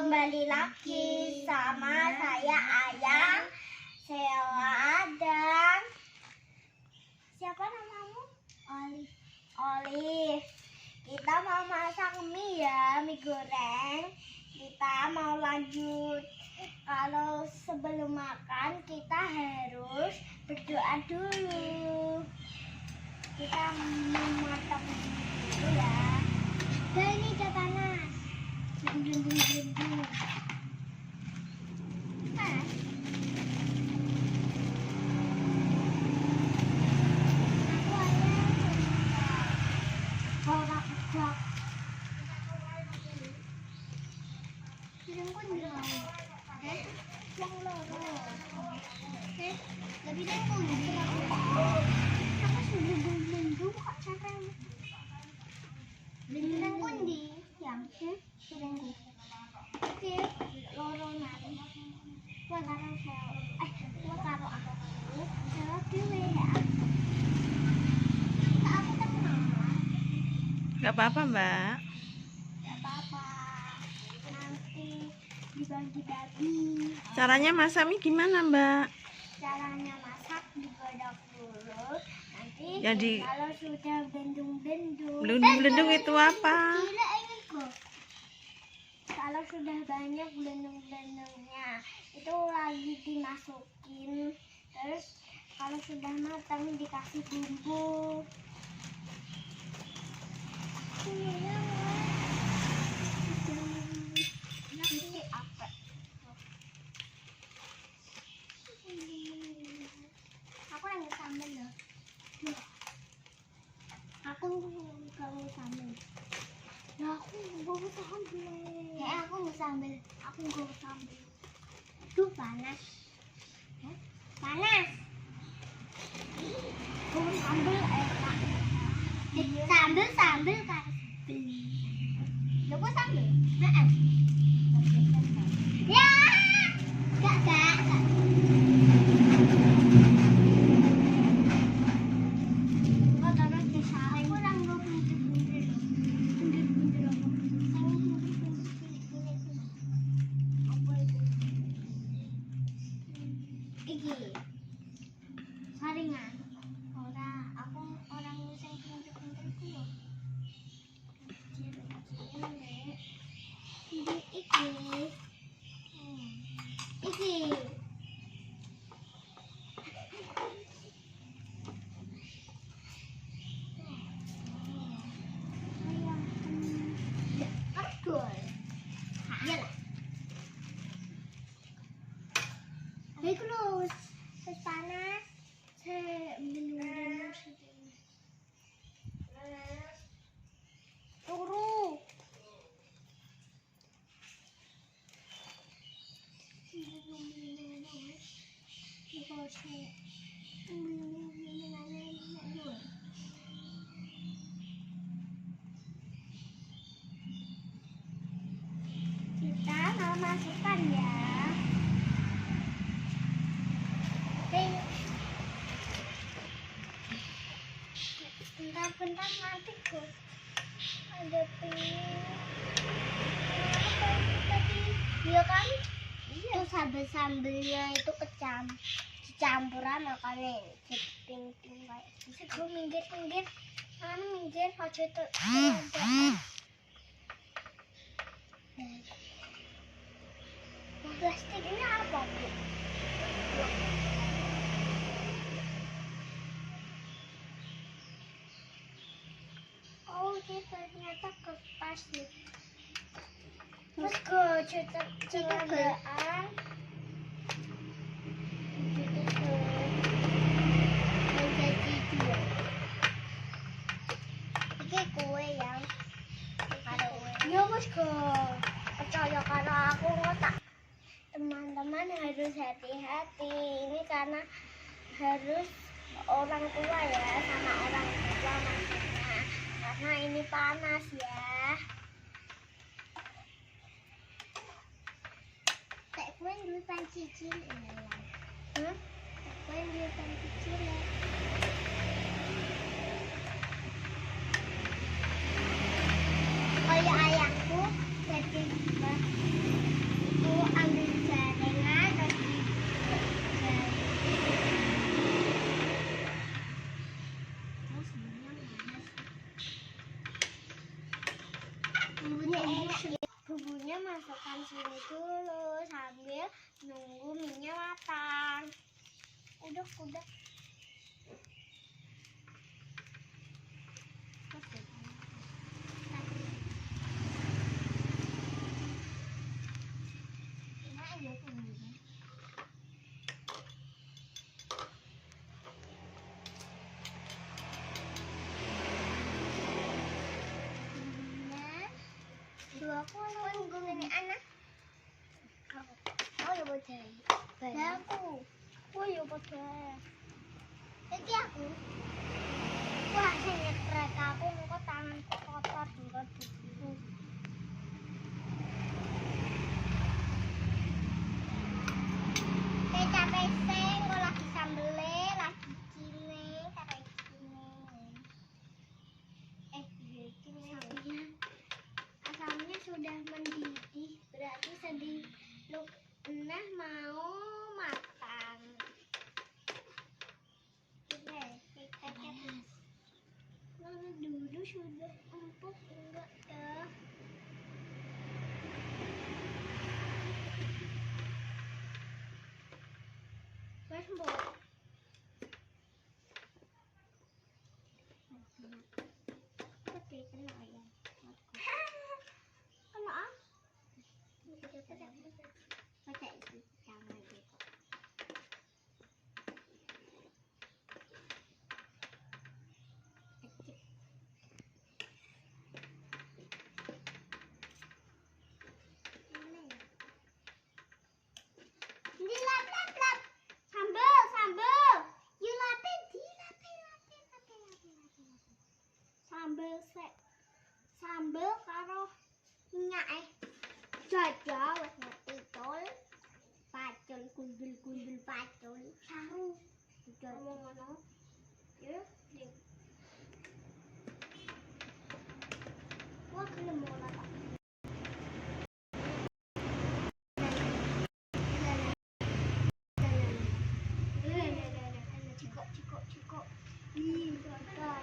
kembali lagi sama saya Ayang, Sheila, dan siapa namamu? Olive. Kita mau masak mie ya, mie goreng. Kita mau lanjut. Kalau sebelum makan kita harus berdoa dulu. Kita mematang dulu ya. Dan ini udah panas. Panas. Gak apa-apa, Mbak. Gak apa-apa. Nanti dibagi-bagi. Caranya masak mie gimana, Mbak? Caranya masak digodok dulu. Nanti Jadi kalau sudah bendung-bendung. Belendung itu apa? Gila ini kok. Kalau sudah banyak belendung-belendungnya, itu lagi dimasukin. Terus kalau sudah matang dikasih bumbu. Aku yang sambal loh. Aku kamu sambal. Ya aku mau sambal. Ya aku mau sambal. Aku mau sambal. Duh panas. Hah? Panas. Mau sambal enak. Sambal kan. Lo kok sambal? Heeh. Ya. Gak. Saringan. Aku orang sing pinter-pinter ku lho. Iki. Betul. Ayolah. Ayo terus. Terus panas. Turu. Kita mau masukkan ya. Bentar nanti kok ada tadi ya kan itu sambelnya itu campuran makanya ting kayak bisa gue minggir aja tuh plastik ini apa Bu? Oh, ini ternyata kertas nih. Terus gue cetaan. Menjadi dua. Ini kue yang ada kue. Ya bos percaya karena aku ngotak. Teman-teman harus hati-hati. Ini karena harus orang tua ya sama orang tua maksudnya. Karena ini panas ya. Tak kuen dulu pancicil ini ya. Tak kuen dulu pancicil ya. Kayak ayahku jadi minyak masukkan sini dulu sambil nunggu minyak matang. Udah. Aku nunggu ini anak. Oh ya bodoh. Aku. Oh ya bodoh. Jadi aku. Wah saya nyetrek aku kok tanganku kotor enggak begitu. Capek seng, kok lagi sambele, lagi cile, capek cile. Asamnya sudah mendidih, berarti sediluk enah mau matang. Lalu dulu sudah empuk enggak ya? Mas empuk. Oke, kena ya. Kena ah? Baca itu jangan gitu. Dilap. Sambal. Yuk lapin, dilapin. Sambal karo minyak jajah wis ngerti tol. Pacul gundul pacul. Saru. Ngomong ngono. Yuk, nih. Wah, gelem ora tak. Ciko. Ih, kotor.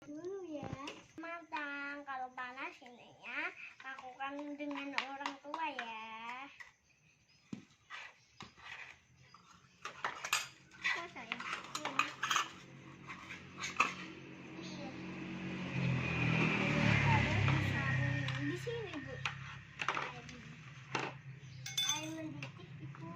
Dulu ya. Matang. Kalau panas ini ya, lakukan dengan orang tua ya. Oh, saya. Di sini, Bu. Air mendidih, Ibu.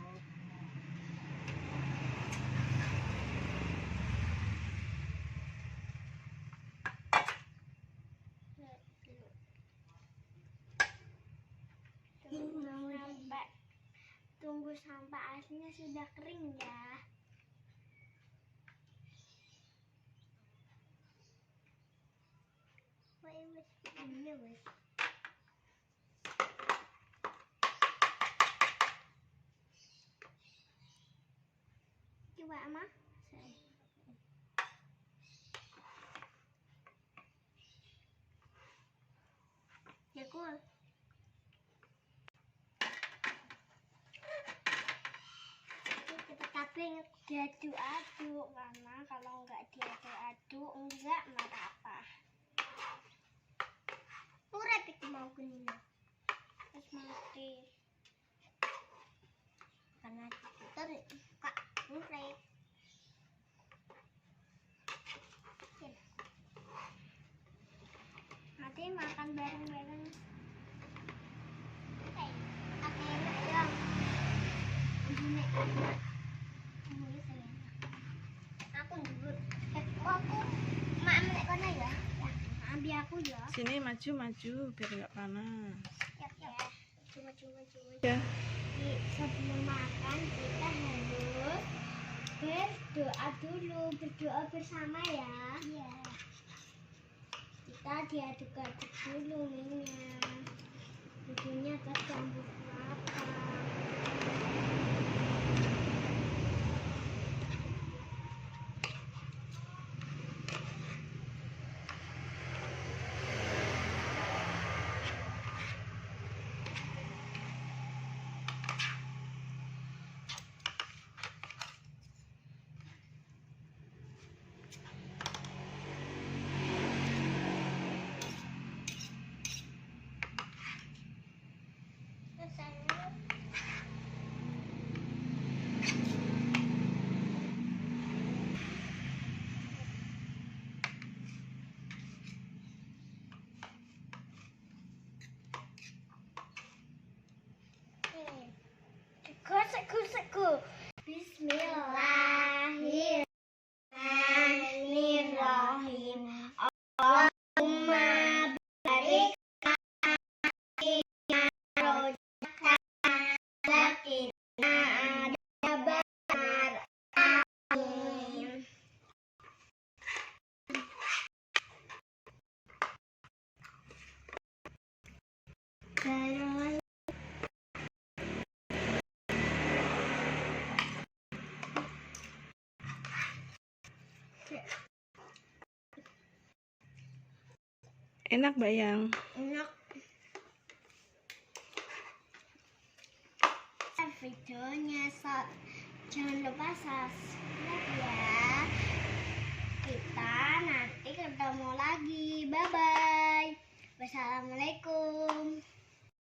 Tunggu sampai airnya sudah kering ya. Ini wes. Coba ama. Ya cool. Kita kabeh diaduk-aduk karena kalau nggak diaduk-aduk enggak apa-apa. Urep itu mau gini. Terus mati. Karena terus kak urep. Nanti makan bareng-bareng. Oke, enak dong. Ini aku dulu. Aku mak nek kono ya. Ambil aku ya. Sini maju biar nggak panas. Ya. Maju. Ya. Sebelum makan kita harus berdoa bersama ya. Iya. Kita diaduk-aduk dulu minyak. Bumbunya tercampur rata. aku. Bismillahirrahmanirrahim. Allahumma barik lana rojaka lakina adabar. Amin. Terus Enak Bayang. enak. Videonya jangan lupa subscribe ya. Kita nanti ketemu lagi. Bye bye. Wassalamualaikum.